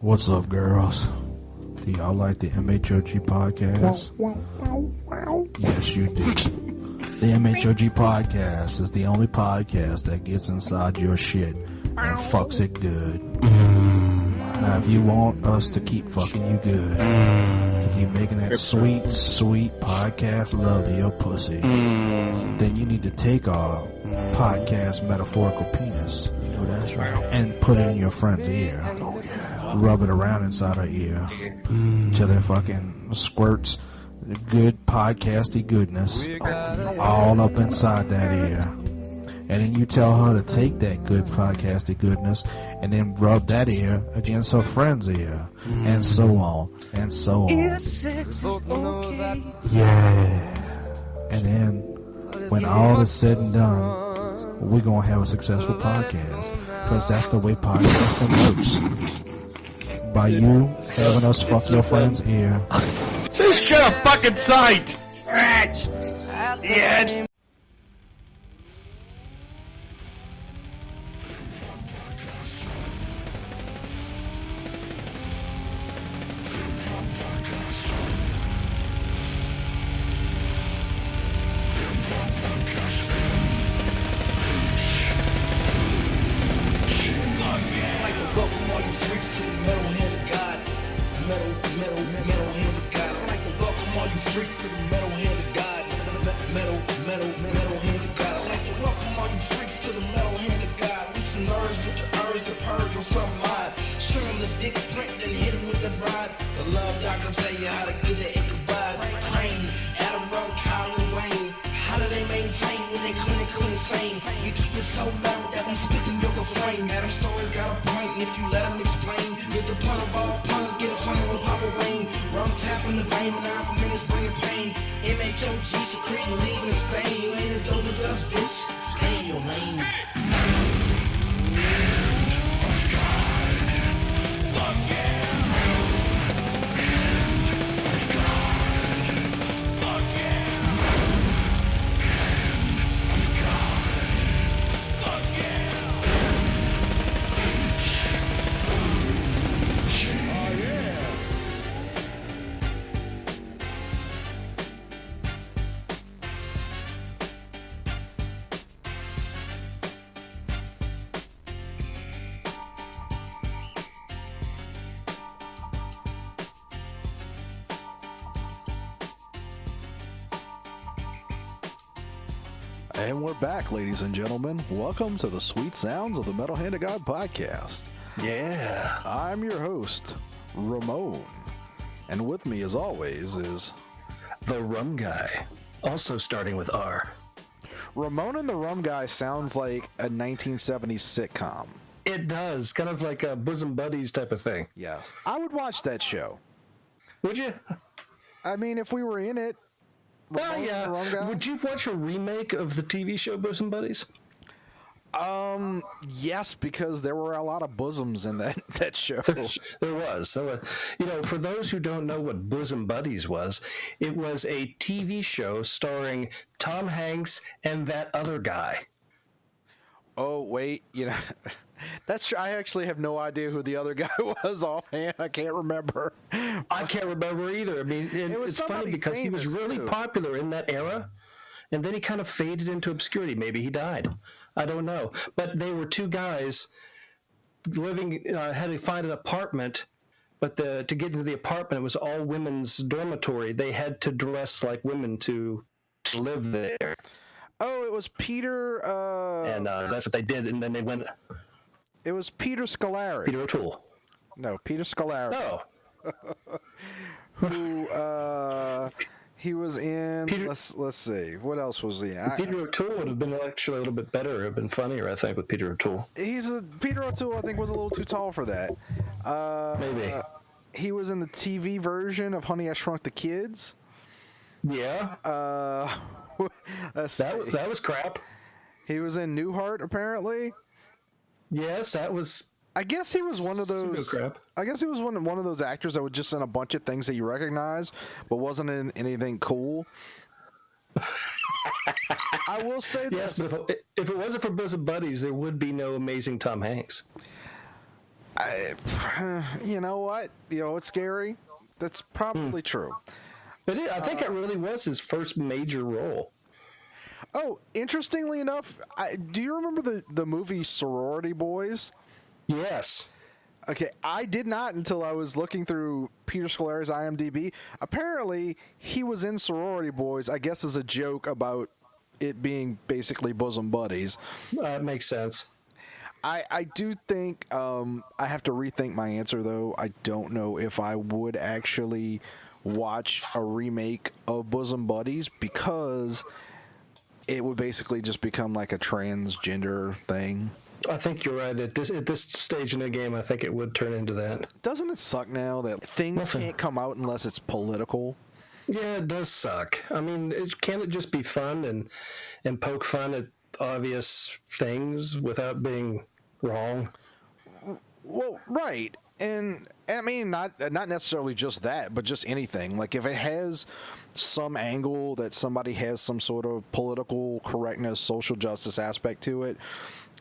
What's up, girls? Do y'all like the MHOG podcast? Yes, you do. The MHOG podcast is the only podcast that gets inside your shit and fucks it good. Now, if you want us to keep fucking you good, to keep making that sweet, sweet podcast love to your pussy, then you need to take our podcast metaphorical penis and put it in your friend's ear. Rub it around inside her ear till it fucking squirts good podcasty goodness all up inside that ear. And then you tell her to take that good podcasty goodness and then rub that ear against her friend's ear, and so on and so on. Yeah. And then when all is said and done, we're going to have a successful podcast, because that's the way podcasting works. By you having us fuck your friend's ear. Just shut a fucking sight! Yes. And we're back, ladies and gentlemen. Welcome to the sweet sounds of the Metal Hand of God podcast. Yeah. I'm your host, Ramon. And with me, as always, is... The Rum Guy. Also starting with R. Ramon and the Rum Guy sounds like a 1970s sitcom. It does. Kind of like a Bosom Buddies type of thing. Yes. I would watch that show. Would you? I mean, if we were in it. Well, yeah. Would you watch a remake of the TV show Bosom Buddies? Yes, because there were a lot of bosoms in that show. There was. So, for those who don't know what Bosom Buddies was, it was a TV show starring Tom Hanks and that other guy. Oh, wait, that's true. I actually have no idea who the other guy was offhand. I can't remember. I can't remember either. I mean, it's funny because he was really popular in that era, and then he kind of faded into obscurity. Maybe he died. I don't know. But they were two guys living, had to find an apartment, but to get into the apartment, it was all women's dormitory. They had to dress like women to live there. Oh, it was Peter... and that's what they did, and then they went... It was Peter Scolari. Peter O'Toole. No, Peter Scolari. Oh. Who, he was in... Peter, let's see. What else was he in? Peter O'Toole would have been actually a little bit better. It would have been funnier, I think, with Peter O'Toole. Peter O'Toole, I think, was a little too tall for that. Maybe. He was in the TV version of Honey, I Shrunk the Kids. Yeah. That was crap. He was in Newhart, apparently. Yes, that was. I guess he was one of those. Crap. I guess he was one of those actors that was just in a bunch of things that you recognize, but wasn't in anything cool. I will say this. Yes, but if it wasn't for Bosom Buddies, there would be no amazing Tom Hanks. You know what? You know what's scary? That's probably true. But I think it really was his first major role. Oh, interestingly enough, do you remember the movie Sorority Boys? Yes. Okay, I did not until I was looking through Peter Scolari's IMDb. Apparently, he was in Sorority Boys, I guess as a joke about it being basically bosom buddies. That makes sense. I do think I have to rethink my answer, though. I don't know if I would actually watch a remake of Bosom Buddies, because it would basically just become like a transgender thing. I think you're right. At this stage in the game, I think it would turn into that. Doesn't it suck now that things can't come out unless it's political? Yeah, it does suck. I mean, can't it just be fun and poke fun at obvious things without being wrong? Well, right. And I mean, not necessarily just that, but just anything. Like, if it has some angle that somebody has some sort of political correctness, social justice aspect to it,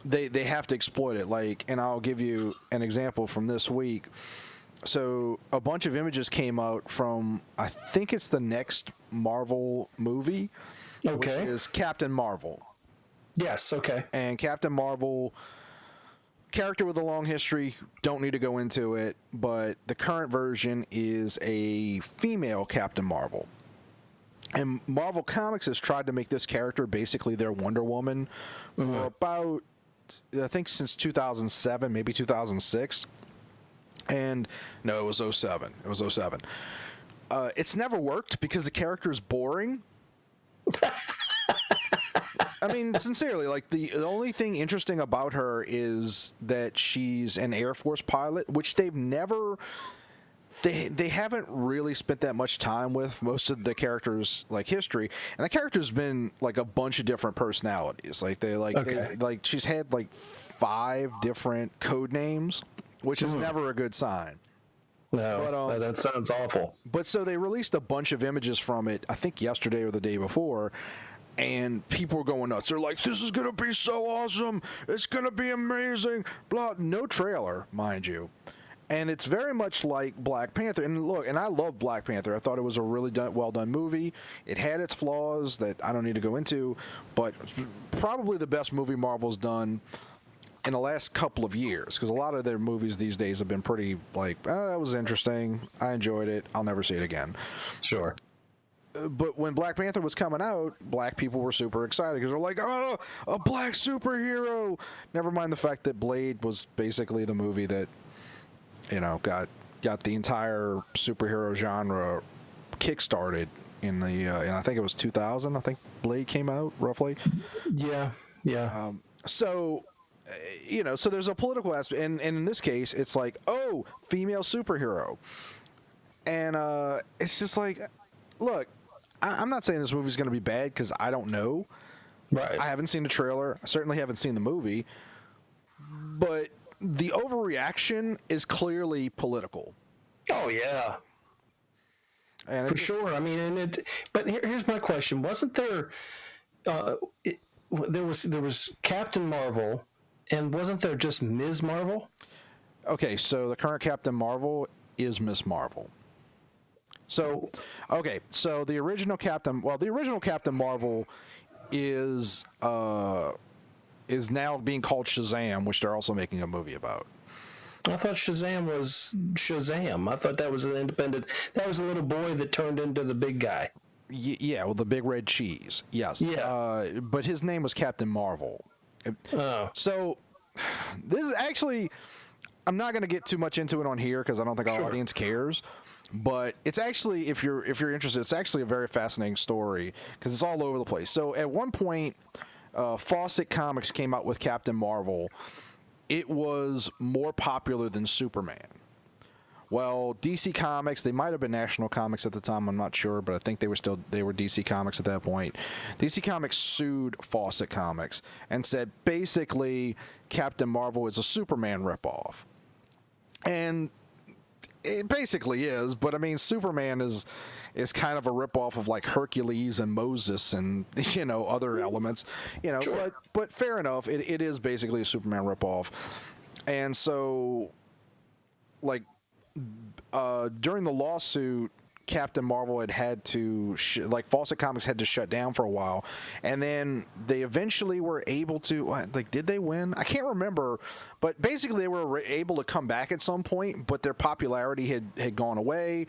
they have to exploit it. Like, and I'll give you an example from this week. So a bunch of images came out from, I think it's the next Marvel movie, which is Captain Marvel. Yes, okay. And Captain Marvel, character with a long history, don't need to go into it, but the current version is a female Captain Marvel. And Marvel Comics has tried to make this character basically their Wonder Woman for about, I think, since 2007, maybe 2006. And no, it was 07. It was 07. It's never worked because the character is boring. I mean, sincerely, like, the only thing interesting about her is that she's an Air Force pilot, which they've never... They haven't really spent that much time with most of the characters' like history, and the character's been like a bunch of different personalities. Like she's had like 5 different code names, which is never a good sign. No, but, that sounds awful. But so they released a bunch of images from it, I think yesterday or the day before, and people were going nuts. They're like, "This is gonna be so awesome! It's gonna be amazing!" Blah. No trailer, mind you. And it's very much like Black Panther. And look, and I love Black Panther. I thought it was a really well done movie. It had its flaws that I don't need to go into, but probably the best movie Marvel's done in the last couple of years. Because a lot of their movies these days have been pretty like, oh, that was interesting. I enjoyed it. I'll never see it again. Sure. But when Black Panther was coming out, black people were super excited because they're like, oh, a black superhero. Never mind the fact that Blade was basically the movie that, you know, got the entire superhero genre kickstarted in the and I think it was 2000. I think Blade came out roughly. Yeah. So, you know, so there's a political aspect, and in this case, it's like, oh, female superhero, and it's just like, look, I'm not saying this movie's going to be bad because I don't know. Right. I haven't seen the trailer. I certainly haven't seen the movie, but the overreaction is clearly political. Oh yeah, and for sure. I mean, but here's my question: wasn't there? There was Captain Marvel, and wasn't there just Ms. Marvel? Okay, so the current Captain Marvel is Miss Marvel. So, okay, so the original Captain Marvel is now being called Shazam, which they're also making a movie about. I thought Shazam was Shazam. I thought that was an independent... That was a little boy that turned into the big guy. Yeah, well, the big red cheese. Yes. Yeah. But his name was Captain Marvel. Oh. So, this is actually... I'm not going to get too much into it on here because I don't think our audience cares. But it's actually, if you're interested, it's actually a very fascinating story because it's all over the place. So, at one point... Fawcett Comics came out with Captain Marvel. It was more popular than Superman. Well, DC Comics, they might have been National Comics at the time, I'm not sure, but I think they were DC Comics at that point. DC Comics sued Fawcett Comics and said basically Captain Marvel is a Superman ripoff. And it basically is, but I mean, Superman is kind of a ripoff of like Hercules and Moses and, you know, other elements, you know, but fair enough. It is basically a Superman ripoff. And so during the lawsuit, Captain Marvel had to Fawcett Comics had to shut down for a while, and then they eventually were able to did they win? I can't remember, but basically they were able to come back at some point, but their popularity had gone away,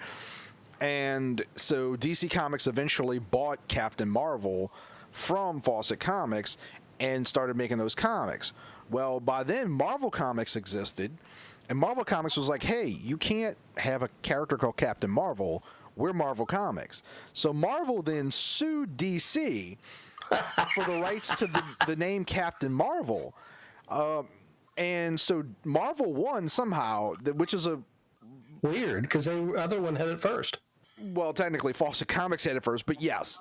and so DC Comics eventually bought Captain Marvel from Fawcett Comics and started making those comics. Well, by then Marvel Comics existed, and Marvel Comics was like, hey, you can't have a character called Captain Marvel. We're Marvel Comics. So Marvel then sued DC for the rights to the name Captain Marvel. And so Marvel won somehow, which is a... Weird, because the other one had it first. Well, technically, Fawcett Comics had it first, but yes.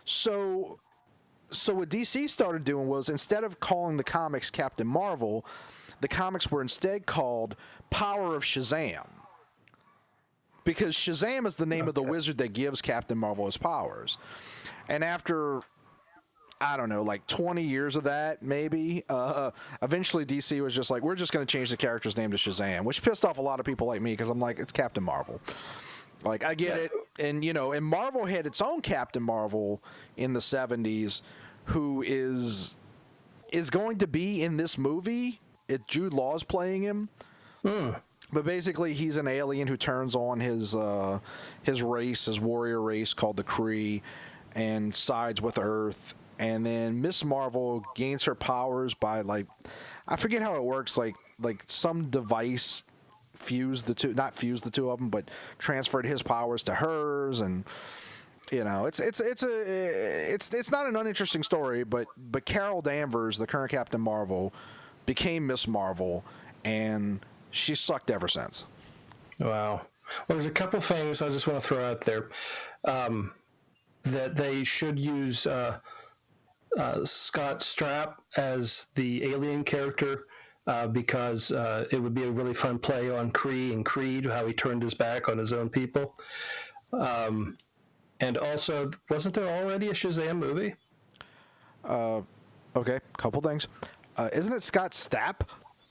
So what DC started doing was, instead of calling the comics Captain Marvel, the comics were instead called Power of Shazam. Because Shazam is the name of the wizard that gives Captain Marvel his powers. And after, I don't know, 20 years of that, maybe, eventually DC was just like, we're just going to change the character's name to Shazam, which pissed off a lot of people like me, because I'm like, it's Captain Marvel. I get it. And, and Marvel had its own Captain Marvel in the 70s, who is going to be in this movie. Jude Law's playing him. But basically, he's an alien who turns on his race, his warrior race called the Kree, and sides with Earth. And then Miss Marvel gains her powers by I forget how it works. Some device not fused the two of them, but transferred his powers to hers, and it's not an uninteresting story. But Carol Danvers, the current Captain Marvel, became Miss Marvel, and she sucked ever since. Wow. Well, there's a couple things I just want to throw out there. That they should use Scott Strapp as the alien character, because it would be a really fun play on Kree and Creed, how he turned his back on his own people. And also, wasn't there already a Shazam movie? Okay, couple things. Isn't it Scott Stapp?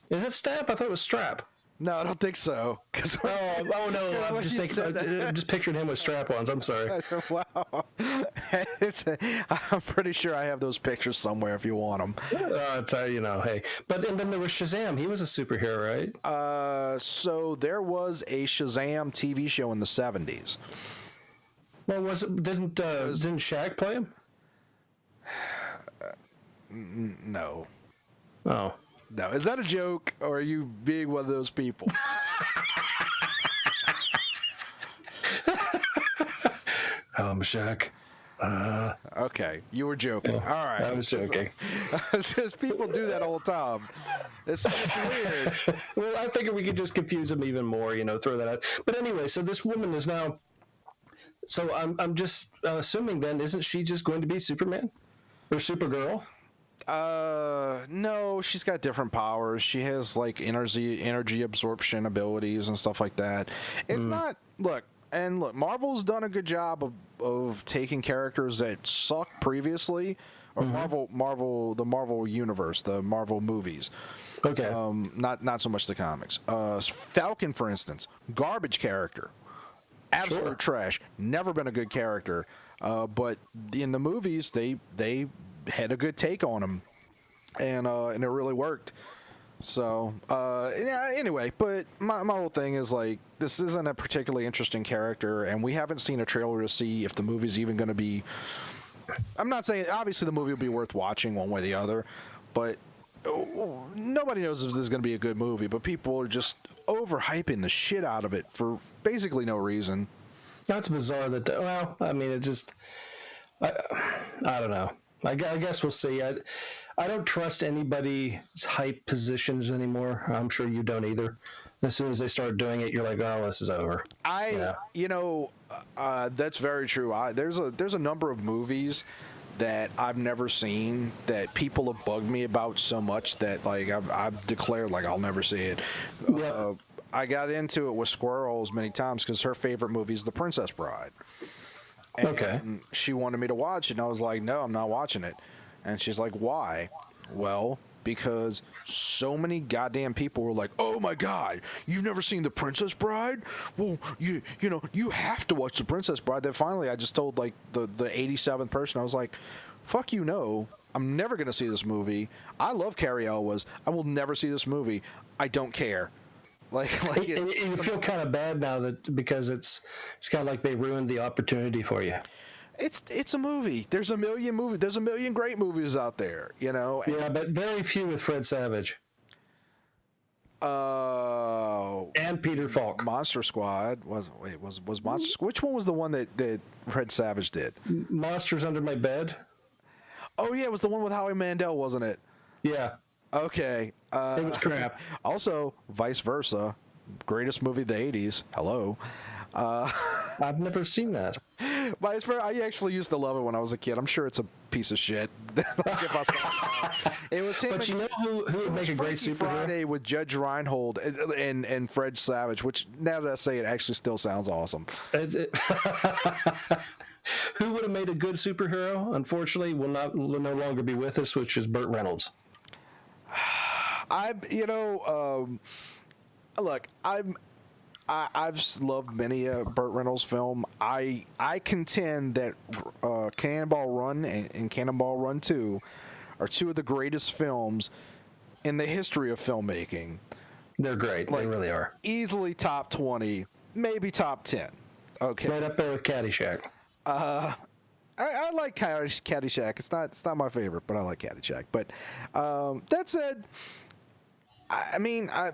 Is it Stapp? I thought it was Strap. No, I don't think so. No! I'm just picturing him with strap-ons. I'm sorry. Wow, I'm pretty sure I have those pictures somewhere if you want them. Hey. And then there was Shazam. He was a superhero, right? So there was a Shazam TV show in the 70s. Well, didn't Shaq play him? No. Oh. No, is that a joke, or are you being one of those people? Shaq. Okay, you were joking. All right. I was joking. Because people do that all the time. It's weird. Well, I figured we could just confuse them even more, throw that out. But anyway, so this woman is now... So I'm just assuming then, isn't she just going to be Superman? Or Supergirl? No, she's got different powers. She has energy absorption abilities and stuff like that. It's not look, Marvel's done a good job of taking characters that sucked previously, or the Marvel universe, the Marvel movies. Okay. Not so much the comics. Falcon, for instance, garbage character. Absolute trash. Never been a good character. But in the movies, they had a good take on him, and it really worked. So anyway, but my whole thing is this isn't a particularly interesting character, and we haven't seen a trailer to see if the movie's even going to be... I'm not saying obviously the movie will be worth watching one way or the other, but nobody knows if this is going to be a good movie. But people are just overhyping the shit out of it for basically no reason. That's bizarre. It just... I don't know. I guess we'll see. I don't trust anybody's hype positions anymore. I'm sure you don't either. As soon as they start doing it, you're like, oh, this is over. That's very true. There's a number of movies that I've never seen that people have bugged me about so much that I've declared I'll never see it. Yeah. I got into it with Squirrels many times because her favorite movie is The Princess Bride. And she wanted me to watch it, and I was like, no, I'm not watching it. And she's like, why? Well, because so many goddamn people were like, "Oh my God, you've never seen The Princess Bride? Well, you know, you have to watch The Princess Bride." Then finally, I just told like the 87th person, I was like, "Fuck you, no, I'm never gonna see this movie. I love Carrie Elwes. I will never see this movie. I don't care." Like you feel kind of bad now that because it's kind of like they ruined the opportunity for you. It's a movie. There's a million movies. There's a million great movies out there, you know. Yeah, but very few with Fred Savage. And Peter Falk. Monster Squad was Monster Squad. Which one was the one that Fred Savage did? Monsters Under My Bed. Oh yeah, it was the one with Howie Mandel, wasn't it? Yeah. Okay. It was crap. Also, Vice Versa, greatest movie of the 80s. Hello. I've never seen that. Vice Versa, I actually used to love it when I was a kid. I'm sure it's a piece of shit. It was him. But you know who would make a great superhero? Friday with Judge Reinhold and Fred Savage, which now that I say it, actually still sounds awesome. Who would have made a good superhero? Unfortunately, will no longer be with us, which is Burt Reynolds. Look, I've loved many a Burt Reynolds film. I contend that Cannonball Run and Cannonball Run 2 are two of the greatest films in the history of filmmaking. They're great. They really are. Easily top 20, maybe top 10. Okay. Right up there with Caddyshack. I like Caddyshack. It's not my favorite, but I like Caddyshack. But that said,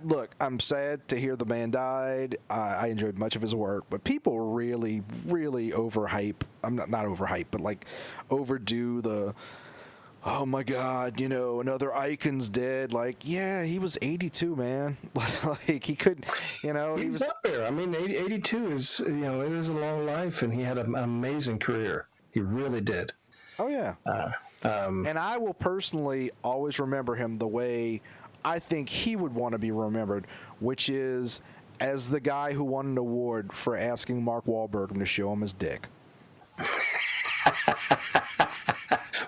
look, I'm sad to hear the man died. I enjoyed much of his work, but people really, really overhype. I'm not overhype, but like overdo the, oh my God, another icon's dead. Like, yeah, he was 82, man. Like he could, he was up there. I mean, 82 is, it is a long life, and he had an amazing career. He really did. Oh yeah. And I will personally always remember him the way I think he would want to be remembered, which is as the guy who won an award for asking Mark Wahlberg to show him his dick.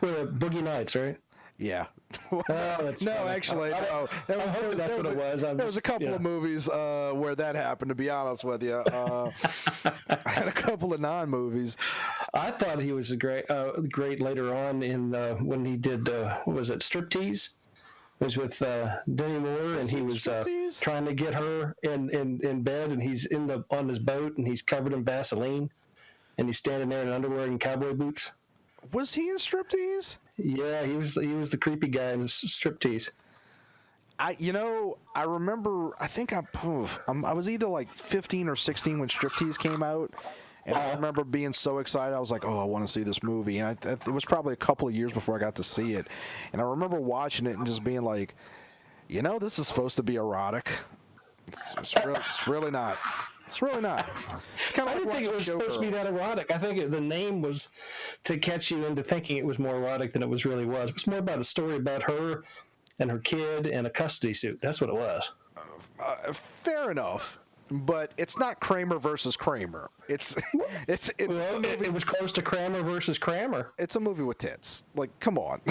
Boogie Nights, right? Yeah. Oh, that's no, funny. actually, no. That's what it was. There was a couple of movies where that happened, to be honest with you. I had a couple of non-movies. I thought he was great later on in when he did, what was it, Striptease? It was with Demi Moore, and he was trying to get her in bed, and he's on his boat, and he's covered in Vaseline, and he's standing there in underwear and cowboy boots. Was he in Striptease? Yeah, he was the creepy guy in Striptease. I remember. I think I was either like 15 or 16 when Striptease came out, and I remember being so excited. I was like, "Oh, I want to see this movie!" And it was probably a couple of years before I got to see it. And I remember watching it and just being like, "This is supposed to be erotic. It's really not." It's really not. It's kind of. I didn't think it was supposed to be that erotic. I think the name was to catch you into thinking it was more erotic than it really was. It was more about a story about her and her kid and a custody suit. That's what it was. Fair enough, but it's not Kramer versus Kramer. It was close to Kramer versus Kramer. It's a movie with tits. Like, come on.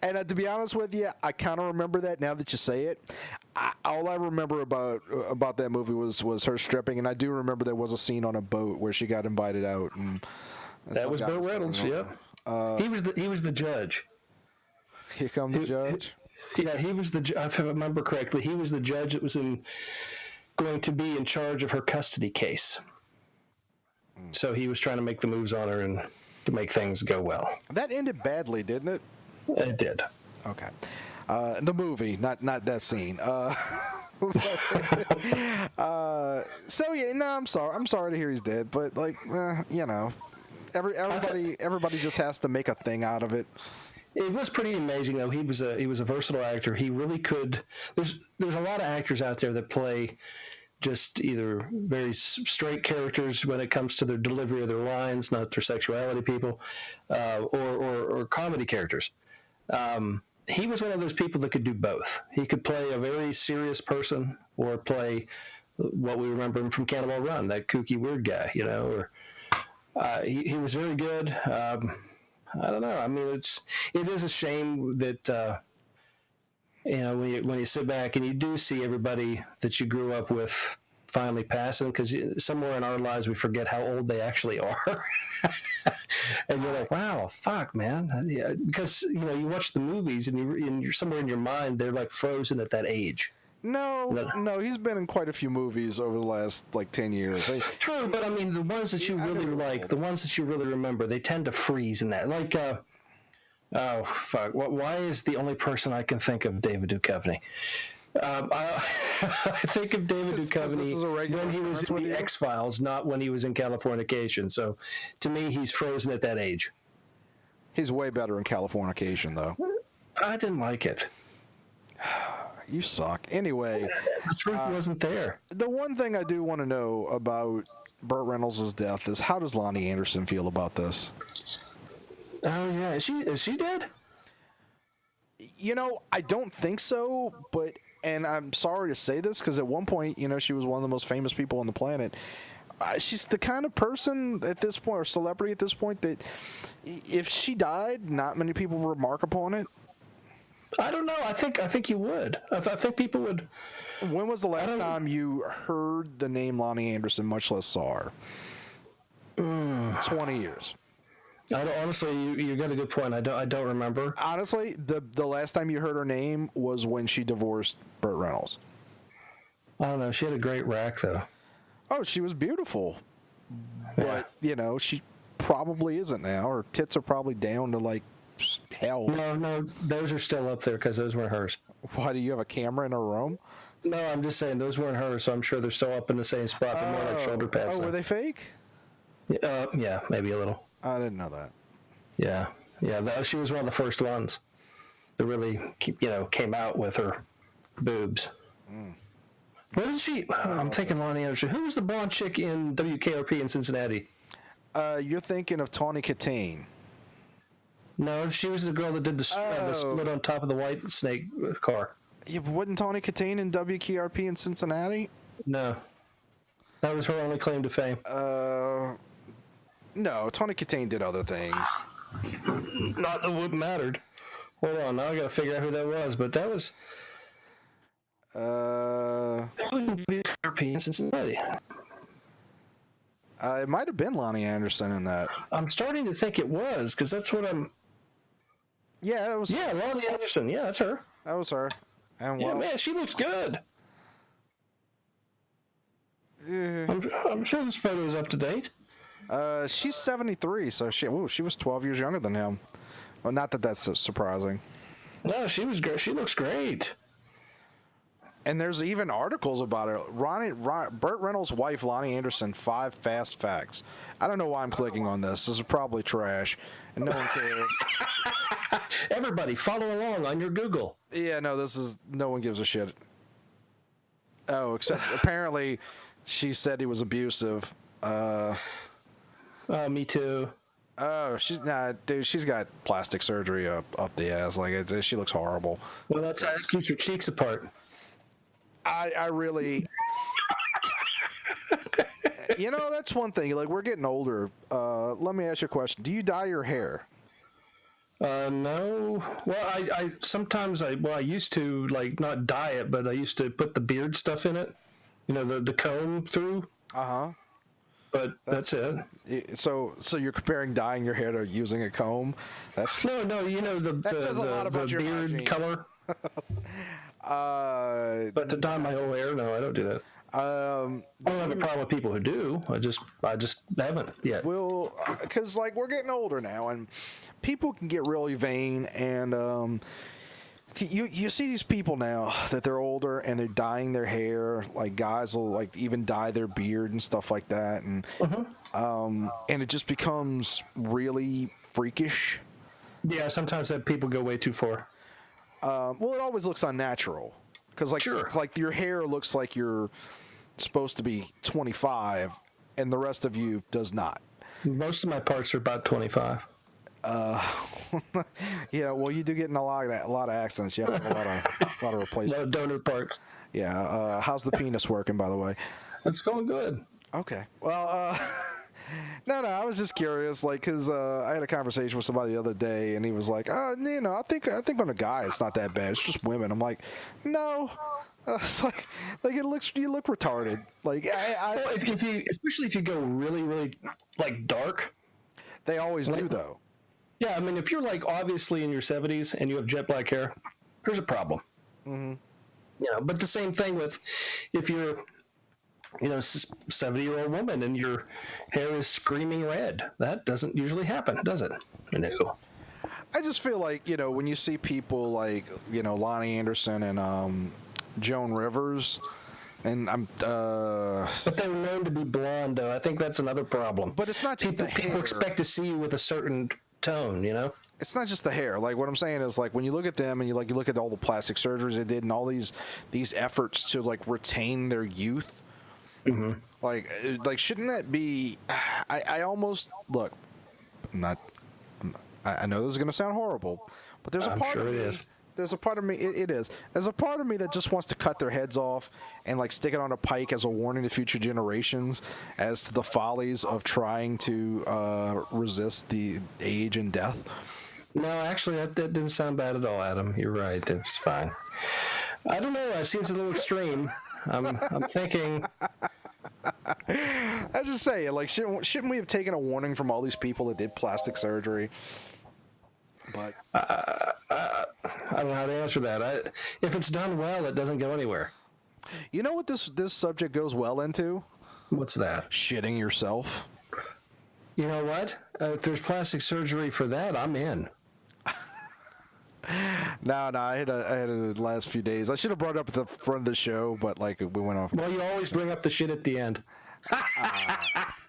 And to be honest with you, I kind of remember that now that you say it. All I remember about that movie was her stripping, and I do remember there was a scene on a boat where she got invited out, and that was Burt Reynolds. Yeah, he was the judge. Here comes the judge. Yeah, he was the. If I remember correctly, he was the judge that was going to be in charge of her custody case. So he was trying to make the moves on her and to make things go well. That ended badly, didn't it? It did. Okay. The movie, not that scene. So yeah, no, I'm sorry. I'm sorry to hear he's dead, but like, everybody just has to make a thing out of it. It was pretty amazing, though. He was a versatile actor. He really could. There's a lot of actors out there that play just either very straight characters when it comes to their delivery of their lines, not their sexuality people, or comedy characters. He was one of those people that could do both. He could play a very serious person or play what we remember him from Cannonball Run, that kooky weird guy, or he was very good. I don't know. I mean, it is a shame that when you sit back and you do see everybody that you grew up with finally passing, because somewhere in our lives we forget how old they actually are. And you're like, wow, fuck, man. Yeah, because you watch the movies and you're somewhere in your mind they're like frozen at that age. No, he's been in quite a few movies over the last 10 years. True, but I mean the ones that you really like, the ones that you really remember, they tend to freeze in that. Like, oh fuck, why is the only person I can think of David Duchovny? I think of David Duchovny when he was in the X-Files, not when he was in Californication. So, to me, he's frozen at that age. He's way better in Californication, though. I didn't like it. You suck. Anyway. The truth wasn't there. The one thing I do want to know about Burt Reynolds' death is, how does Lonnie Anderson feel about this? Oh, yeah. Is she dead? I don't think so, but... And I'm sorry to say this, because at one point, she was one of the most famous people on the planet. She's the kind of person at this point, or celebrity at this point, that if she died, not many people would remark upon it. I don't know. I think you would. I think people would. When was the last time you heard the name Lonnie Anderson, much less saw her? 20 years. Honestly, you got a good point. I don't remember. Honestly, the last time you heard her name was when she divorced Burt Reynolds. I don't know. She had a great rack, though. Oh, she was beautiful. But, she probably isn't now. Her tits are probably down to, hell. No, those are still up there because those weren't hers. Why, do you have a camera in her room? No, I'm just saying those weren't hers, so I'm sure they're still up in the same spot. They're more like shoulder pads. Oh, were they fake? Yeah, maybe a little. I didn't know that. Yeah. She was one of the first ones that really, came out with her boobs. Wasn't she? I'm thinking Lonnie Anderson. Who was the blonde chick in WKRP in Cincinnati? You're thinking of Tawny Katane. No, she was the girl that did the split on top of the White Snake car. Yeah, but wasn't Tawny Katane in WKRP in Cincinnati? No. That was her only claim to fame. No, Tawny Katane did other things. Not what mattered. Hold on, now I gotta figure out who that was, but that was... That was in WKRP in Cincinnati. It might have been Lonnie Anderson in that. I'm starting to think it was, because that's what I'm... Yeah, it was... Yeah, Lonnie Anderson. Yeah, that's her. That was her. And yeah, man, she looks good. I'm sure this photo is up to date. She's 73, so she was 12 years younger than him. Well, not that that's surprising. No, she was great. She looks great. And there's even articles about it. Burt Reynolds' wife, Lonnie Anderson, 5 fast facts. I don't know why I'm clicking on this. This is probably trash, and no one cares. Everybody, follow along on your Google. Yeah, no one gives a shit. Oh, except apparently she said he was abusive. Me too. Oh, she's got plastic surgery up the ass. She looks horrible. Well, that keeps her cheeks apart. I really... that's one thing. We're getting older. Let me ask you a question. Do you dye your hair? No. Well, I sometimes I used to, not dye it, but I used to put the beard stuff in it. The comb through. Uh-huh. But that's it. So you're comparing dyeing your hair to using a comb? That's no. The beard hygiene. Color. But to dye my whole hair, no, I don't do that. I don't have a problem with people who do. I just haven't yet. Well, because we're getting older now, and people can get really vain, and you see these people now that they're older and they're dyeing their hair. Guys will even dye their beard and stuff like that, and and it just becomes really freakish. Yeah, sometimes that people go way too far. Well, it always looks unnatural because your hair looks like you're supposed to be 25, and the rest of you does not. Most of my parts are about 25. Yeah, well, you do get in a lot of accidents. You have to have a lot of replacements. A lot of donor parts. Yeah. How's the penis working, by the way? It's going good. Okay. Well, No, I was just curious, like, because I had a conversation with somebody the other day, and he was like, I think on a guy it's not that bad. It's just women. I'm like, no. It's like you look retarded. Like, well, especially if you go really, really, like, dark. They always do, though. Yeah, I mean, if you're, like, obviously in your 70s and you have jet black hair, there's a problem. Mm-hmm. But the same thing with if you're, 70-year-old woman and your hair is screaming red. That doesn't usually happen, does it? No. I just feel like, when you see people like, Lonnie Anderson and Joan Rivers, and But they were known to be blonde, though. I think that's another problem. But it's not just the hair. People expect to see you with a certain tone, It's not just the hair. Like, what I'm saying is, like, when you look at them and you look at all the plastic surgeries they did and all these efforts to, like, retain their youth. Mm-hmm. Like, shouldn't that be? I almost look. I know this is going to sound horrible, but there's a part of me. There's a part of me. It is. There's a part of me that just wants to cut their heads off and like stick it on a pike as a warning to future generations as to the follies of trying to resist the age and death. No, actually, that didn't sound bad at all, Adam. You're right. It's fine. I don't know. It seems a little extreme. I'm thinking. I'm just saying, like, shouldn't we have taken a warning from all these people that did plastic surgery? But I don't know how to answer that. If it's done well, it doesn't go anywhere. You know what this subject goes well into? What's that? Shitting yourself. You know what? If there's plastic surgery for that, I'm in. No, I had it the last few days. I should have brought it up at the front of the show, but like we went off. Well, you always bring up the shit at the end.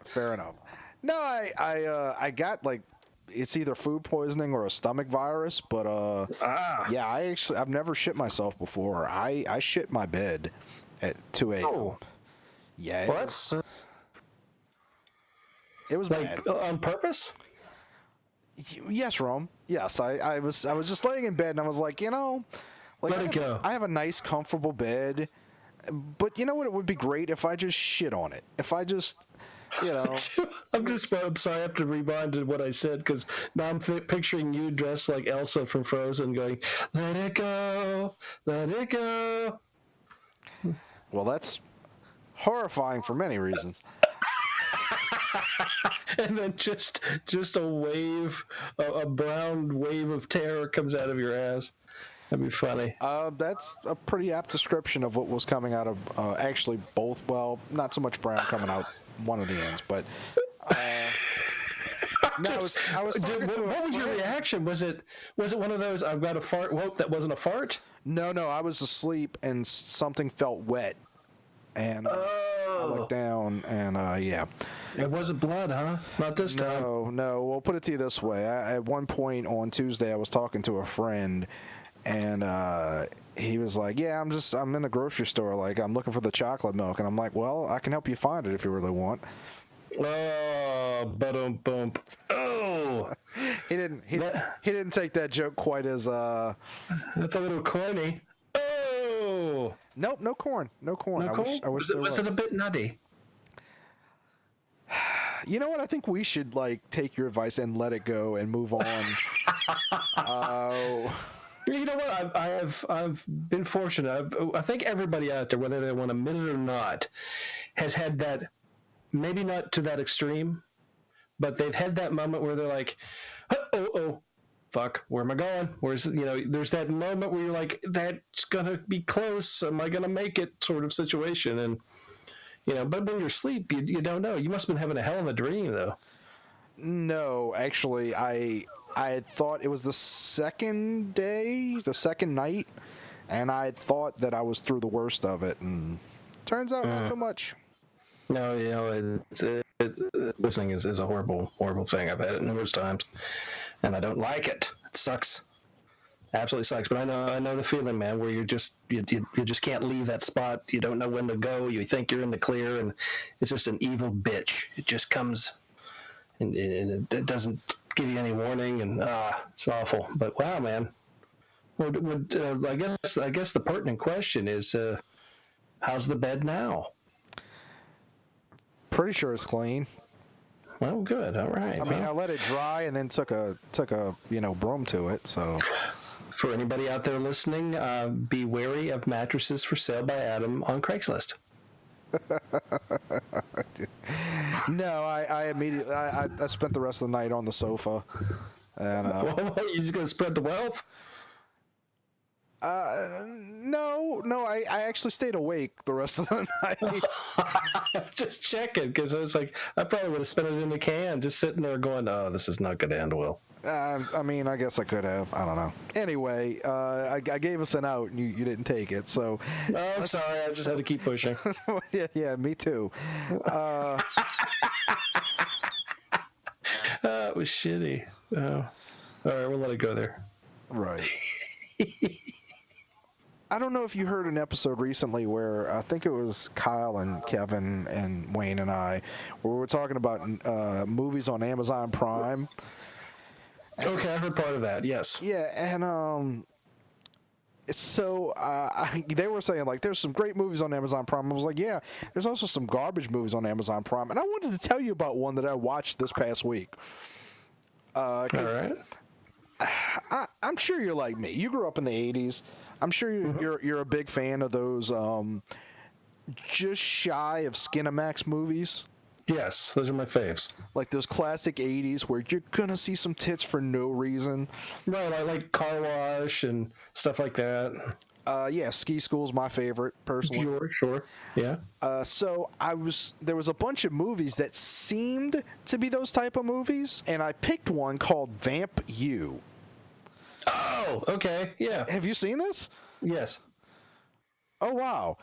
Fair enough. No, I got like it's either food poisoning or a stomach virus, but yeah, I've never shit myself before. I shit my bed at 2 a.m. Oh. Yeah. What? It was like bad. On purpose? Yes, Rum. Yes, I was just laying in bed and I was like, like let it go. I have a nice, comfortable bed, but you know what? It would be great if I just shit on it. If I just, I'm sorry. I have to rewind to what I said because now I'm picturing you dressed like Elsa from Frozen, going, "Let it go, let it go." Well, that's horrifying for many reasons. And then just a wave, a brown wave of terror comes out of your ass. That'd be funny. That's a pretty apt description of what was coming out of actually both. Well, not so much brown coming out one of the ends, but no, I was what was your reaction? Was it one of those I've got a fart? Whoa, that wasn't a fart? No, I was asleep and something felt wet, and I looked down and yeah. It wasn't blood, huh? Not this time. No. Well, put it to you this way. At one point on Tuesday, I was talking to a friend, and he was like, "Yeah, I'm in the grocery store. Like, I'm looking for the chocolate milk." And I'm like, "Well, I can help you find it if you really want." Oh, boom. Oh. He didn't take that joke quite as That's a little corny. Oh. Nope, no corn. No corn. I wish was it a bit nutty? You know what? I think we should take your advice and let it go and move on. You know what? I've been fortunate. I think everybody out there, whether they want to admit it or not, has had that. Maybe not to that extreme, but they've had that moment where they're like, "Oh, fuck, where am I going? There's that moment where you're like, that's gonna be close. Am I gonna make it?" Sort of situation, and. But when you're asleep, you don't know. You must have been having a hell of a dream, though. No, actually, I thought it was the second night, and I thought that I was through the worst of it, and turns out not so much. No, listening is a horrible, horrible thing. I've had it numerous times, and I don't like it. It sucks. Absolutely sucks, but I know the feeling, man, where you just can't leave that spot. You don't know when to go. You think you're in the clear, and it's just an evil bitch. It just comes, and it doesn't give you any warning, and it's awful. But wow, man. I guess the pertinent question is, how's the bed now? Pretty sure it's clean. Well, good. All right. I mean, I let it dry and then took a broom to it. So, for anybody out there listening, be wary of mattresses for sale by Adam on Craigslist. No, I immediately I spent the rest of the night on the sofa, and you just gonna spread the wealth? No, I actually stayed awake the rest of the night. Just checking, because I was like, I probably would have spent it in the can, just sitting there going, oh, this is not going to end well. I mean, I guess I could have. I don't know. Anyway, I gave us an out, and you didn't take it, so... Oh, I'm sorry. I just had to keep pushing. yeah, me too. It was shitty. Oh. All right, we'll let it go there. Right. I don't know if you heard an episode recently where I think it was Kyle and Kevin and Wayne and I, where we were talking about movies on Amazon Prime. Okay, I heard part of that, yes. Yeah, and it's so they were saying, like, there's some great movies on Amazon Prime. I was like, yeah, there's also some garbage movies on Amazon Prime. And I wanted to tell you about one that I watched this past week. All right. I'm sure you're like me. You grew up in the 80s. I'm sure you're a big fan of those just shy of Skinamax movies. Yes, those are my faves. Like those classic 80s where you're going to see some tits for no reason. Right, I like Car Wash and stuff like that. Yeah, Ski School's my favorite, personally. Sure, yeah. So there was a bunch of movies that seemed to be those type of movies, and I picked one called Vamp You. Oh, okay, yeah. Have you seen this? Yes. Oh, wow.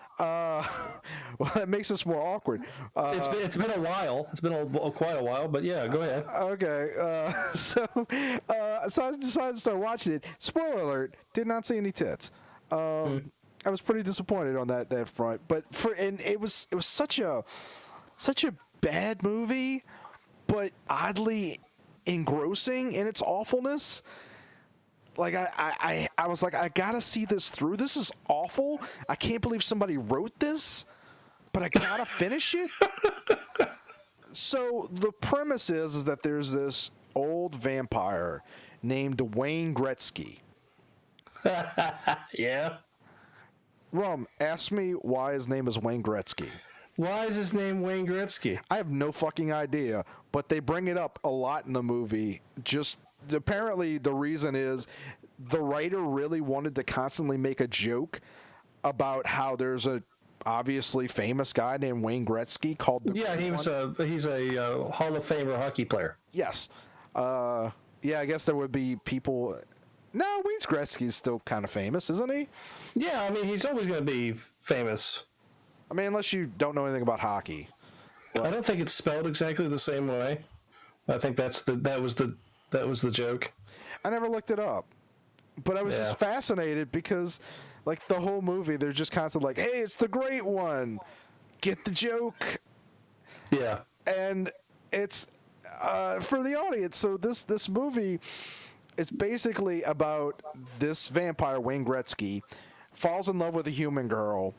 Well, that makes this more awkward. It's been a while. It's been quite a while, but yeah, go ahead. Okay. So I decided to start watching it. Spoiler alert, did not see any tits. I was pretty disappointed on that front. But it was such a bad movie, but oddly engrossing in its awfulness. Like, I was like, I gotta see this through. This is awful. I can't believe somebody wrote this, but I gotta finish it. So the premise is that there's this old vampire named Wayne Gretzky. Yeah. Rum, ask me why his name is Wayne Gretzky. Why is his name Wayne Gretzky? I have no fucking idea, but they bring it up a lot in the movie. Just apparently the reason is the writer really wanted to constantly make a joke about how there's a obviously famous guy named Wayne Gretzky called the he's a Hall of Famer hockey player. Yes. Yeah, I guess there would be people. No, Wayne Gretzky's still kind of famous, isn't he? Yeah, I mean, he's always going to be famous. I mean, unless you don't know anything about hockey. But I don't think it's spelled exactly the same way. I think that was the joke. I never looked it up, but I was just fascinated because, like, the whole movie, they're just constantly like, "Hey, it's the great one, get the joke." Yeah, and it's for the audience. So this movie is basically about this vampire Wayne Gretzky falls in love with a human girl,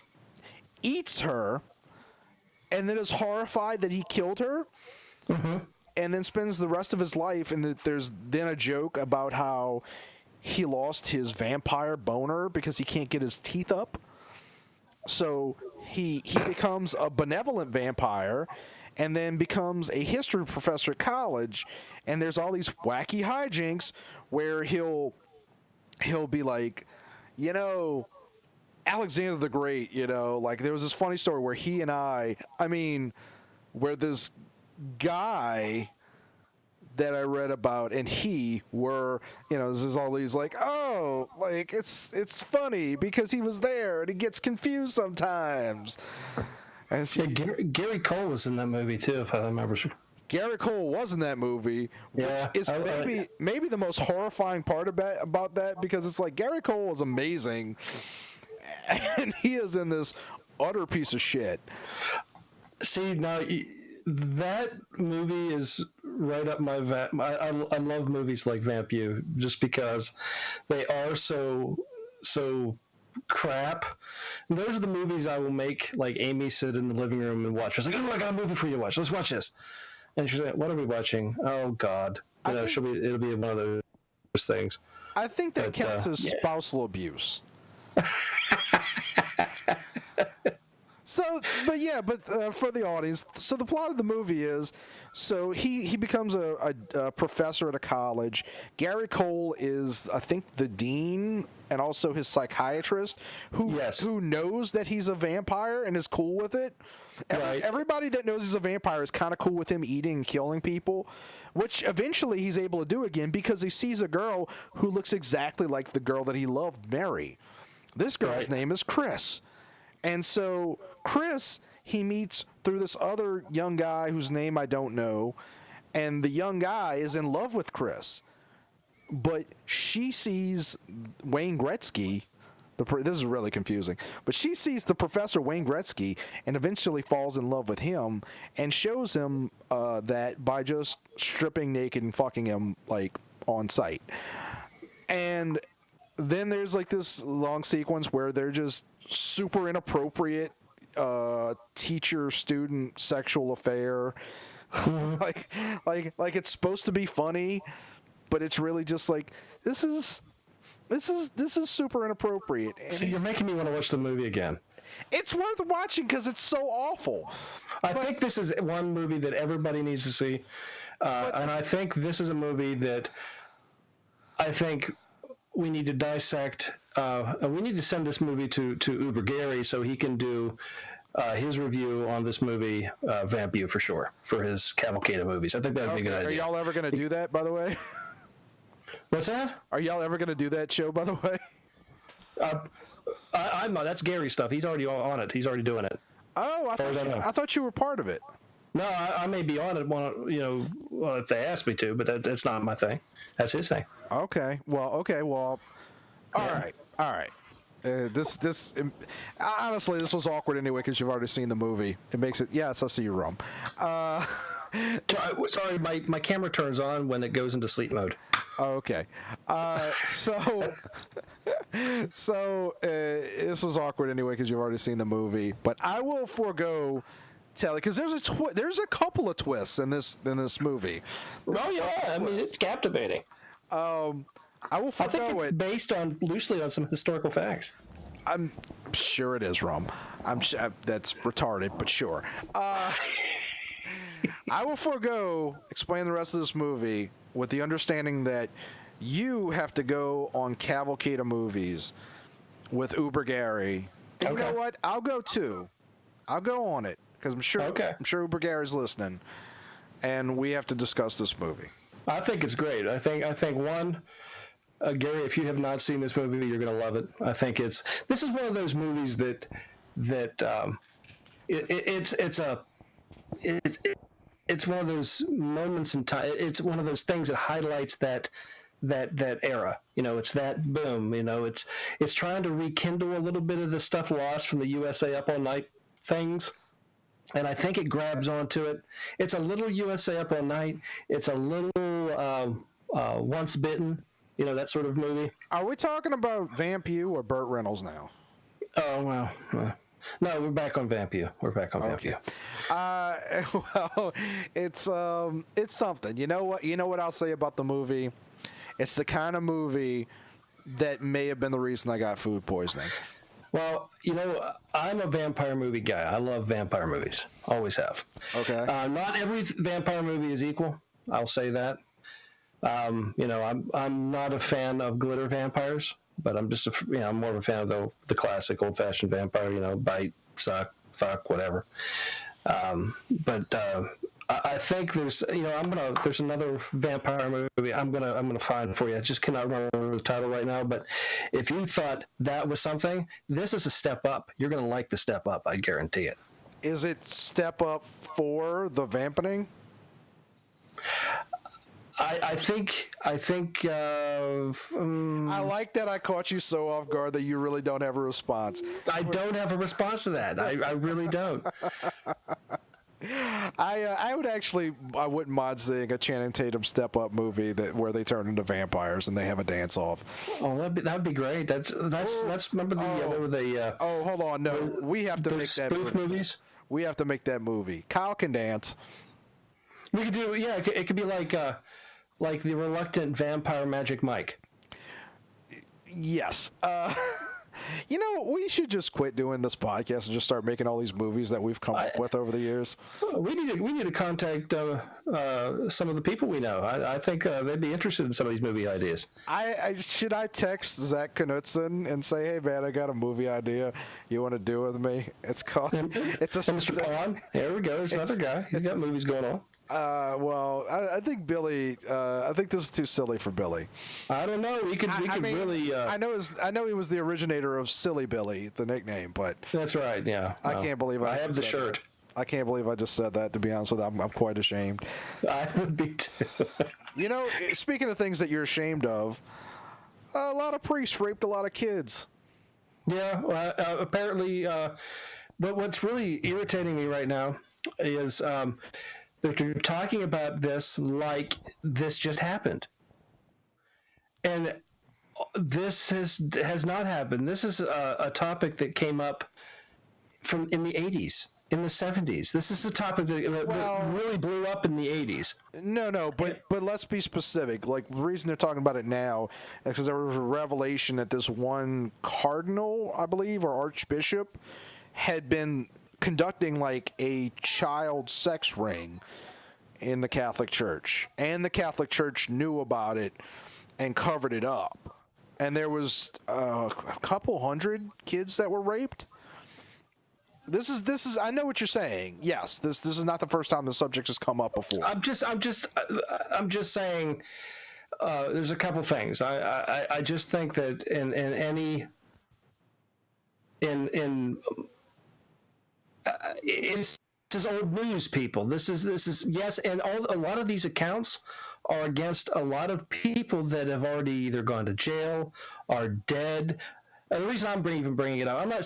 eats her, and then is horrified that he killed her. Mm-hmm. And then spends the rest of his life, and there's then a joke about how he lost his vampire boner because he can't get his teeth up. So he becomes a benevolent vampire and then becomes a history professor at college. And there's all these wacky hijinks where he'll be like, Alexander the Great, like there was this funny story where where this guy that I read about and he were, this is all these like, oh, like it's funny because he was there and he gets confused sometimes. And Gary Cole was in that movie too, if I remember. Gary Cole was in that movie. Yeah, which is maybe the most horrifying part about that, because it's like Gary Cole is amazing and he is in this utter piece of shit. See, now that movie is right up my I love movies like Vamp You just because they are so crap. And those are the movies I will make like Amy sit in the living room and watch. I was like, oh, I got a movie for you to watch. Let's watch this. And she's like, "What are we watching? Oh God, it'll be one of those things." I think that counts as spousal abuse. But for the audience, so the plot of the movie is, so he becomes a professor at a college. Gary Cole is, I think, the dean and also his psychiatrist who knows that he's a vampire and is cool with it. Everybody that knows he's a vampire is kind of cool with him eating and killing people, which eventually he's able to do again because he sees a girl who looks exactly like the girl that he loved, Mary. This girl's name is Chris. And so Chris, he meets through this other young guy whose name I don't know, and the young guy is in love with Chris. But she sees Wayne Gretzky. This is really confusing. But she sees the professor, Wayne Gretzky, and eventually falls in love with him and shows him that by just stripping naked and fucking him, like, on sight. And then there's, like, this long sequence where they're just super inappropriate teacher-student sexual affair. like it's supposed to be funny, but it's really just like, this is super inappropriate. So you're making me want to watch the movie again. It's worth watching because it's so awful. I think this is one movie that everybody needs to see, and I think this is a movie that I think we need to dissect. We need to send this movie to Uber Gary so he can do his review on this movie, Vamp You, for sure, for his Cavalcade of movies. I think that would be a good idea. Are y'all ever going to do that, by the way? What's that? Are y'all ever going to do that show, by the way? I'm not. That's Gary's stuff. He's already on it. He's already doing it. Oh, I thought you were part of it. No, I may be on it, if they ask me to, but that's not my thing. That's his thing. Okay. Well. All right. Honestly, this was awkward anyway because you've already seen the movie. It makes it. Yes, I see you, Rum. Sorry, my camera turns on when it goes into sleep mode. Okay. So this was awkward anyway because you've already seen the movie. But I will forego telling because there's a couple of twists in this movie. Oh yeah, I mean it's captivating. I will forego I think it's based loosely on some historical facts. I'm sure it is, Rum. I'm sure that's retarded, but sure. I will forego explaining the rest of this movie with the understanding that you have to go on Cavalcade of Movies with Uber Gary. And you know what? I'll go too. I'll go on it because I'm sure Uber Gary's listening, and we have to discuss this movie. I think it's great. I think one. Gary, if you have not seen this movie, you're going to love it. I think this is one of those movies that it's one of those moments in time. It's one of those things that highlights that era. It's that boom. It's trying to rekindle a little bit of the stuff lost from the USA Up All Night things. And I think it grabs onto it. It's a little USA Up All Night. It's a little Once Bitten. That sort of movie. Are we talking about Vamp You or Burt Reynolds now? Oh, well. No, we're back on Vamp You. Vamp You. Well, it's something. You know what I'll say about the movie? It's the kind of movie that may have been the reason I got food poisoning. Well, I'm a vampire movie guy. I love vampire movies. Always have. Okay. Not every vampire movie is equal. I'll say that. I'm not a fan of glitter vampires, but I'm just I'm more of a fan of the classic old-fashioned vampire. Bite, suck, fuck, whatever. I think there's there's another vampire movie I'm gonna find for you. I just cannot remember the title right now. But if you thought that was something, this is a step up. You're gonna like the step up. I guarantee it. Is it step up for the vampining? I think. I like that I caught you so off guard that you really don't have a response. I don't have a response to that. I really don't. I wouldn't mind seeing a Channing Tatum Step Up movie where they turn into vampires and they have a dance off. Oh, that'd be great. That's remember the hold on, no, we have to make that spoof movies. We have to make that movie. Kyle can dance. We could do, yeah. It could be like the reluctant vampire Magic Mike. Yes. You know, we should just quit doing this podcast and just start making all these movies that we've come up with over the years. We need to contact some of the people we know. I think they'd be interested in some of these movie ideas. Should I text Zach Knutson and say, hey man, I got a movie idea you want to do with me? It's called Mr. Pond. There we go. There's another guy. He's got movies going on. Well, I think Billy. I think this is too silly for Billy. I don't know. We could really. I know he was the originator of Silly Billy, the nickname, but that's right. Yeah. I can't believe I have the shirt. I can't believe I just said that. To be honest with you, I'm quite ashamed. I would be too. You know, speaking of things that you're ashamed of, a lot of priests raped a lot of kids. Yeah. Apparently, what's really irritating me right now is. They're talking about this like this just happened. And this has not happened. This is a topic that came up in the 80s, in the 70s. This is a topic that really blew up in the 80s. No, but let's be specific. Like, the reason they're talking about it now is because there was a revelation that this one cardinal, I believe, or archbishop, had been conducting like a child sex ring in the Catholic Church, and the Catholic Church knew about it and covered it up, and there was a couple hundred kids that were raped. This is I know what you're saying. Yes, this is not the first time the subject has come up before. I'm just saying there's a couple things. I just think that this is old news, people. This is yes, and a lot of these accounts are against a lot of people that have already either gone to jail, are dead. And the reason I'm even bringing it up, I'm not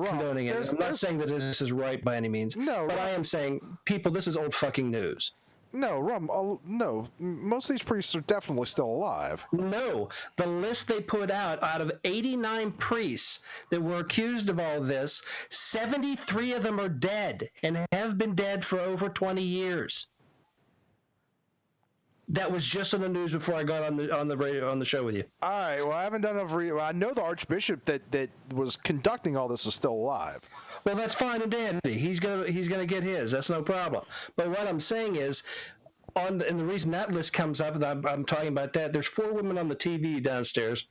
condoning it. I'm not saying that this is right by any means. But I am saying, people, this is old fucking news. No, most of these priests are definitely still alive. No, the list they put out of 89 priests that were accused of all this, 73 of them are dead and have been dead for over 20 years. That was just on the news before I got on the radio, on the show with you. All right, well, I haven't done enough. I know the archbishop that was conducting all this is still alive. Well, that's fine and dandy. He's gonna get his. That's no problem. But what I'm saying is, and the reason that list comes up, and I'm talking about that. There's 4 women on the TV downstairs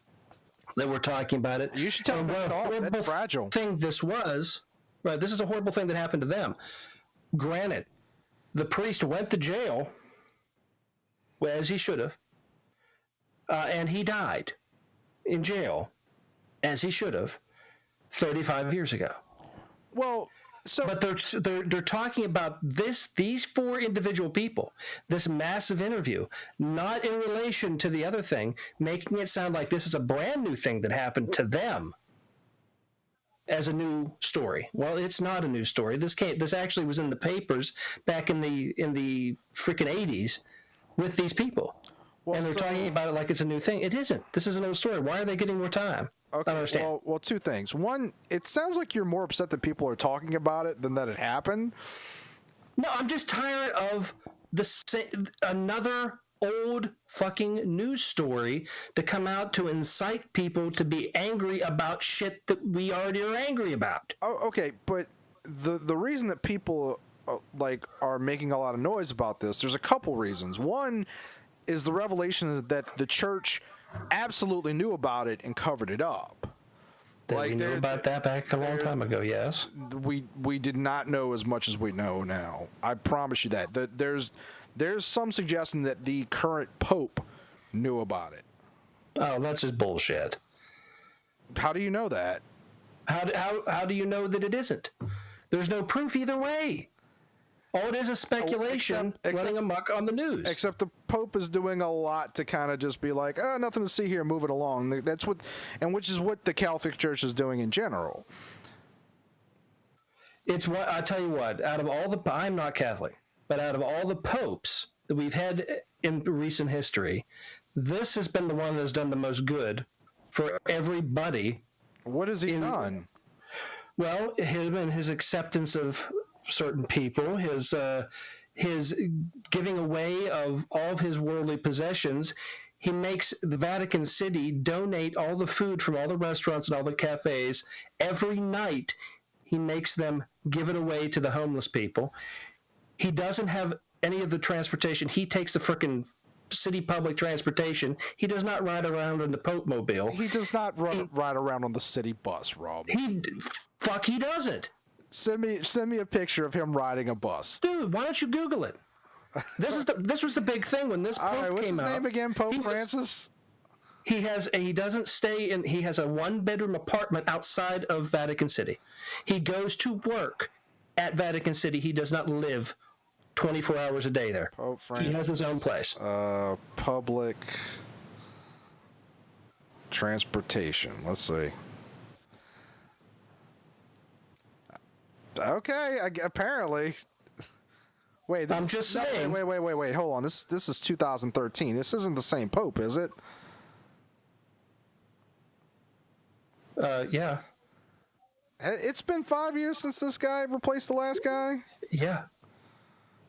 that were talking about it. You should tell them about it. That's fragile. This is a horrible thing that happened to them. Granted, the priest went to jail, as he should have, and he died in jail, as he should have, 35 years ago. Well, but they're talking about these 4 individual people, this massive interview, not in relation to the other thing, making it sound like this is a brand new thing that happened to them as a new story. Well, it's not a new story. This actually was in the papers back in the freaking 80s with these people. Well, and they're talking about it like it's a new thing. It isn't. This is an old story. Why are they getting more time? Okay, I understand. Well, 2 things. One, it sounds like you're more upset that people are talking about it than that it happened. No, I'm just tired of another old fucking news story to come out to incite people to be angry about shit that we already are angry about. Oh, okay, but the reason that people are making a lot of noise about this, there's a couple reasons. One is the revelation that the church absolutely knew about it and covered it up. We knew about that back a long time ago, yes. We did not know as much as we know now. I promise you that. There's some suggestion that the current pope knew about it. Oh, that's just bullshit. How do you know that? How do you know that it isn't? There's no proof either way. All it is speculation running amok on the news. Except the Pope is doing a lot to kind of just be like, oh, nothing to see here, move it along. Which is what the Catholic Church is doing in general. It's what I tell you what. I'm not Catholic, but out of all the popes that we've had in recent history, this has been the one that's done the most good for everybody. What has he done? Well, his acceptance of certain people, his giving away of all of his worldly possessions. He makes the Vatican City donate all the food from all the restaurants and all the cafes. Every night, he makes them give it away to the homeless people. He doesn't have any of the transportation. He takes the frickin' city public transportation. He does not ride around in the Pope Mobile. He does not ride around on the city bus, Rob. He doesn't. Send me a picture of him riding a bus. Dude, why don't you Google it? This was the big thing when this Pope came out. What's his name again? Pope Francis? He has a 1-bedroom apartment outside of Vatican City. He goes to work at Vatican City. He does not live 24 hours a day there. Pope Francis, he has his own place. Public transportation. Let's see. Okay, apparently. Wait, I'm just saying. Wait. Hold on. This is 2013. This isn't the same Pope, is it? Yeah. It's been 5 years since this guy replaced the last guy? Yeah.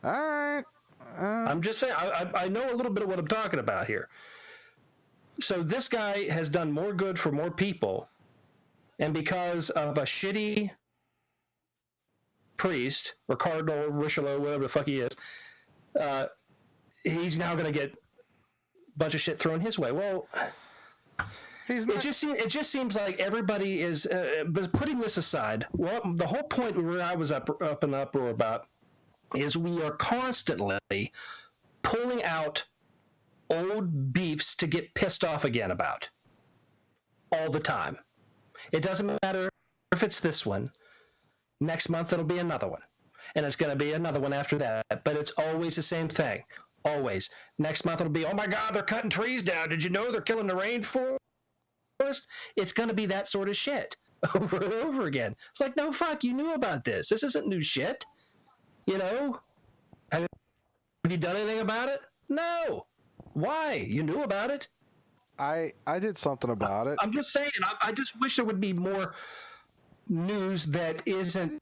All right. I'm just saying, I know a little bit of what I'm talking about here. So this guy has done more good for more people, and because of a shitty priest or cardinal or Richelieu, whatever the fuck he is, he's now going to get a bunch of shit thrown his way. Well, it just seems like everybody is. But putting this aside, well, the whole point where I was up in uproar about is we are constantly pulling out old beefs to get pissed off again about all the time. It doesn't matter if it's this one. Next month it'll be another one, and it's going to be another one after that. But it's always the same thing. Always. Next month it'll be, oh my God, they're cutting trees down. Did you know they're killing the rainforest? It's going to be that sort of shit over and over again. It's like, no, fuck, you knew about this. This isn't new shit. You know? Have you done anything about it? No. Why? You knew about it. I did something about it. I'm just saying, I just wish there would be more news that isn't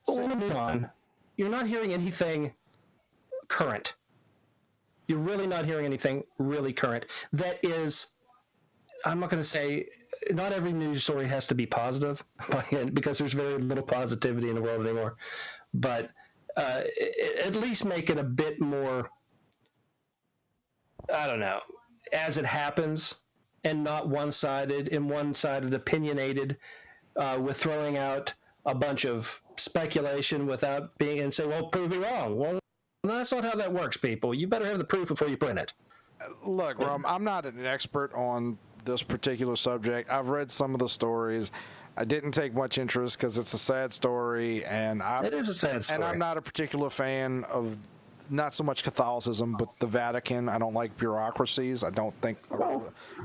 on. You're not hearing anything current. You're really not hearing anything really current. That is, I'm not going to say, not every news story has to be positive, because there's very little positivity in the world anymore. But at least make it a bit more, I don't know, as it happens, and not one-sided and one-sided opinionated, with throwing out a bunch of speculation without being, and say, well, prove me wrong. Well, that's not how that works, people. You better have the proof before you print it. Look, Rum, I'm not an expert on this particular subject. I've read some of the stories. I didn't take much interest because it's a sad story, and it is a sad story. And I'm not a particular fan of not so much Catholicism, but the Vatican. I don't like bureaucracies. I don't think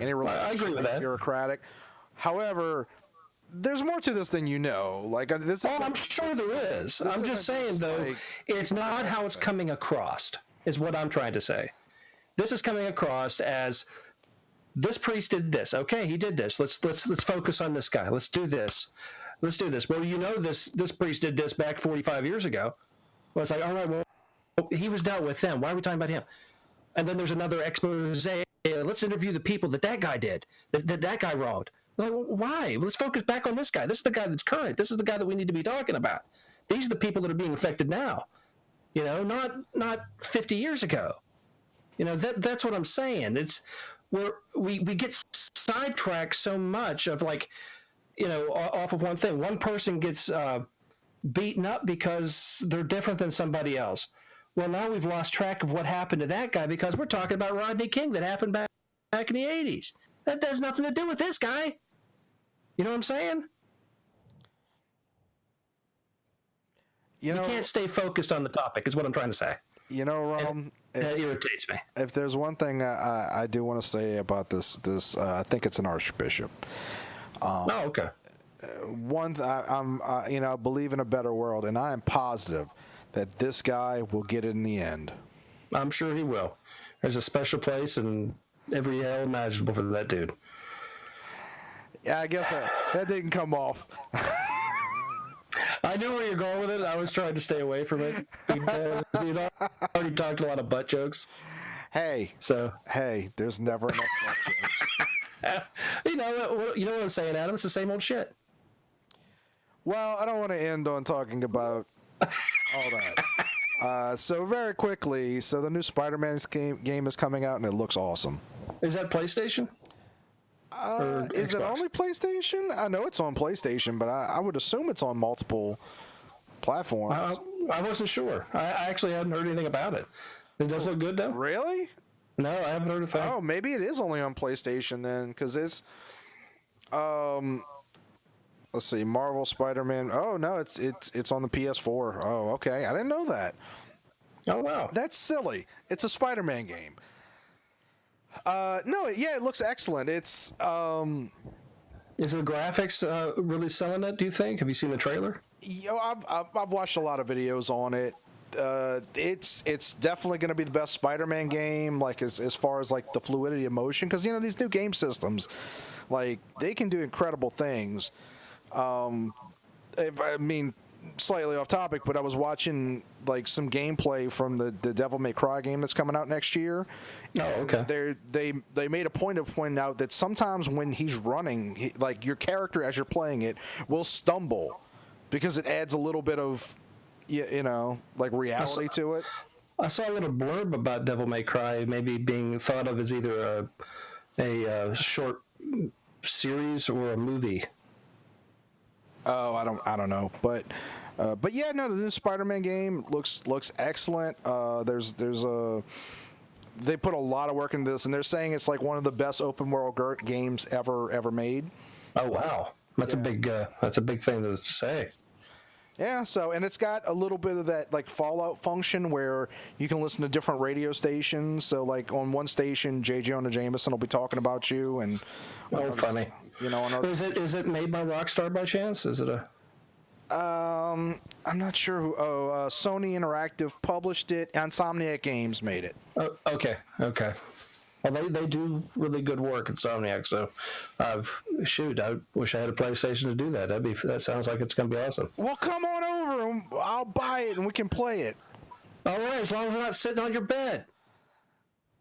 any religion should be bureaucratic. However, there's more to this than you know. Like this. Oh, I'm sure there is. I'm just saying, though, it's not how it's coming across, is what I'm trying to say. This is coming across as, this priest did this. Okay, he did this. Let's focus on this guy. Let's do this. Well, you know, this priest did this back 45 years ago. Well, it's like, all right, well, he was dealt with then. Why are we talking about him? And then there's another expose. Let's interview the people that guy did, that guy wronged. Like, well, why? Let's focus back on this guy. This is the guy that's current. This is the guy that we need to be talking about. These are the people that are being affected now. You know, not 50 years ago. You know, that's what I'm saying. It's we get sidetracked so much of, like, you know, off of one thing. One person gets beaten up because they're different than somebody else. Well, now we've lost track of what happened to that guy because we're talking about Rodney King that happened back in the 80s. That has nothing to do with this guy. You know what I'm saying? You can't stay focused on the topic, is what I'm trying to say. You know, Rum, that irritates me. If there's one thing I do want to say about this, I think it's an archbishop. Okay. I believe in a better world, and I am positive that this guy will get it in the end. I'm sure he will. There's a special place in every hell imaginable for that dude. Yeah, I guess that didn't come off. I knew where you're going with it. I was trying to stay away from it. You already talked a lot of butt jokes. Hey, there's never enough butt jokes. You know what I'm saying, Adam? It's the same old shit. Well, I don't want to end on talking about all that. So very quickly, the new Spider-Man game is coming out, and it looks awesome. Is that PlayStation? Is it only PlayStation? I know it's on PlayStation, but I would assume it's on multiple platforms. I wasn't sure. I actually hadn't heard anything about it. It does look good, though. Really? No, I haven't heard of it. Oh, maybe it is only on PlayStation then, because it's let's see, Marvel Spider-Man. Oh no, it's on the PS4. Oh, okay, I didn't know that. Oh wow, that's silly. It's a Spider-Man game. No, yeah, it looks excellent. It's Is the graphics really selling it? Do you think? Have you seen the trailer? I've watched a lot of videos on it. It's definitely going to be the best Spider-Man game, like as far as like the fluidity of motion, because these new game systems, like they can do incredible things. I mean, slightly off topic, but I was watching like some gameplay from the Devil May Cry game that's coming out next year. Oh, okay. They made a point of pointing out that sometimes when he's running, like your character as you're playing it will stumble because it adds a little bit of like reality to it. I saw a little blurb about Devil May Cry maybe being thought of as either a short series or a movie. Oh, I don't know, but yeah, no, the new Spider-Man game looks excellent. They put a lot of work into this, and they're saying it's like one of the best open world games ever made. Oh wow, that's a big thing to say. Yeah, and it's got a little bit of that like Fallout function where you can listen to different radio stations. So like on one station, J. Jonah Jameson will be talking about you, and funny. Is it made by Rockstar by chance? Is it a? I'm not sure who. Sony Interactive published it. Insomniac Games made it. Oh, okay. Well, they do really good work, Insomniac. So, I wish I had a PlayStation to do that. That sounds like it's going to be awesome. Well, come on over, and I'll buy it, and we can play it. All right, as long as we're not sitting on your bed.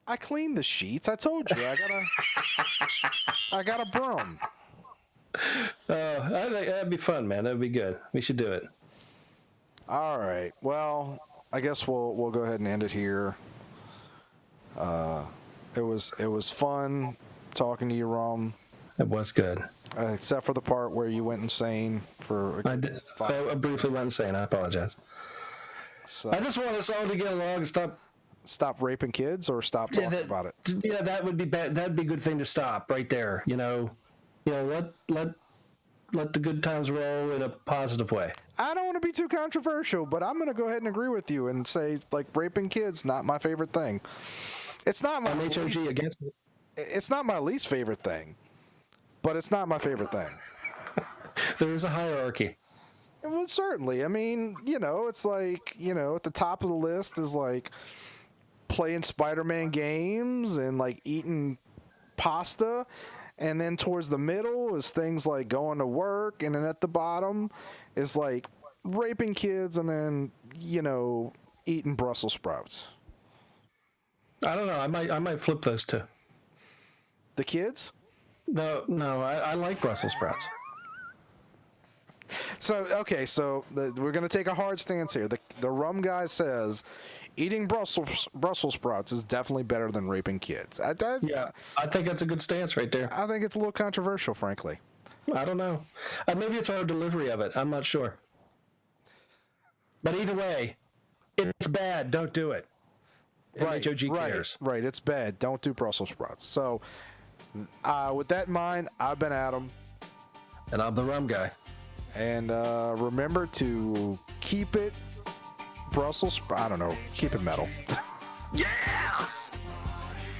I cleaned the sheets. I told you. I got a broom. That'd be fun, man. That'd be good. We should do it. All right. Well, I guess we'll go ahead and end it here. It was fun talking to you, Rum. It was good. Except for the part where you went insane for. I briefly went insane. I apologize. So, I just want us all to get along and stop raping kids, or stop talking about it. Yeah, that would be bad. That'd be a good thing to stop right there. Let the good times roll in a positive way. I don't want to be too controversial, but I'm going to go ahead and agree with you and say, like, raping kids, not my favorite thing. It's not my MHOG against it. It's not my least favorite thing, but it's not my favorite thing. There is a hierarchy. Well, certainly. I mean, it's like, at the top of the list is like playing Spider-Man games and like eating pasta. And then towards the middle is things like going to work. And then at the bottom is like raping kids and then, eating Brussels sprouts. I don't know. I might flip those two. The kids? No, I like Brussels sprouts. So we're going to take a hard stance here. The Rum Guy says eating Brussels sprouts is definitely better than raping kids. Yeah, I think that's a good stance right there. I think it's a little controversial, frankly. I don't know. Maybe it's our delivery of it. I'm not sure. But either way, it's bad. Don't do it. MHOG cares. Right. It's bad. Don't do Brussels sprouts. So, with that in mind, I've been Adam. And I'm the Rum Guy. And remember to keep it keep it metal. Yeah!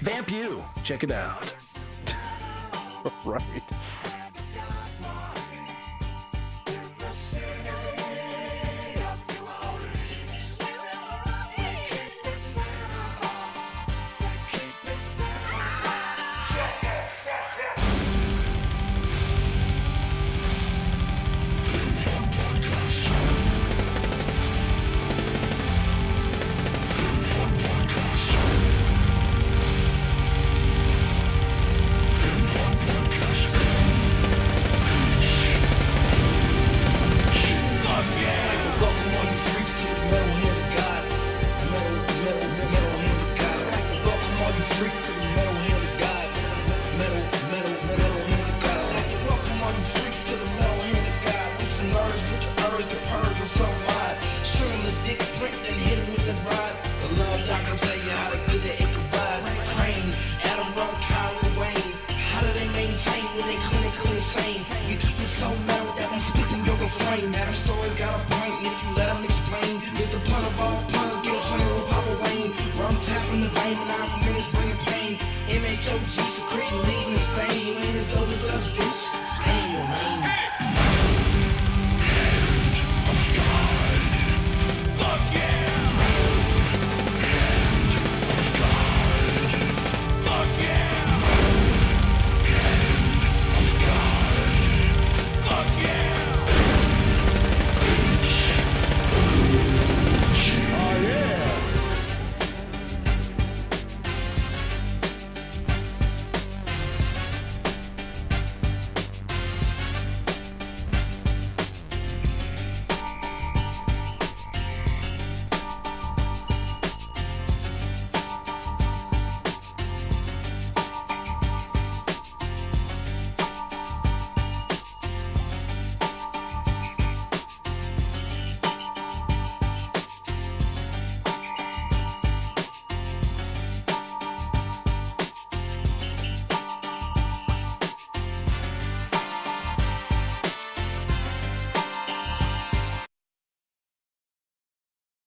Vamp you. Check it out. Right. brain. Adam's story got a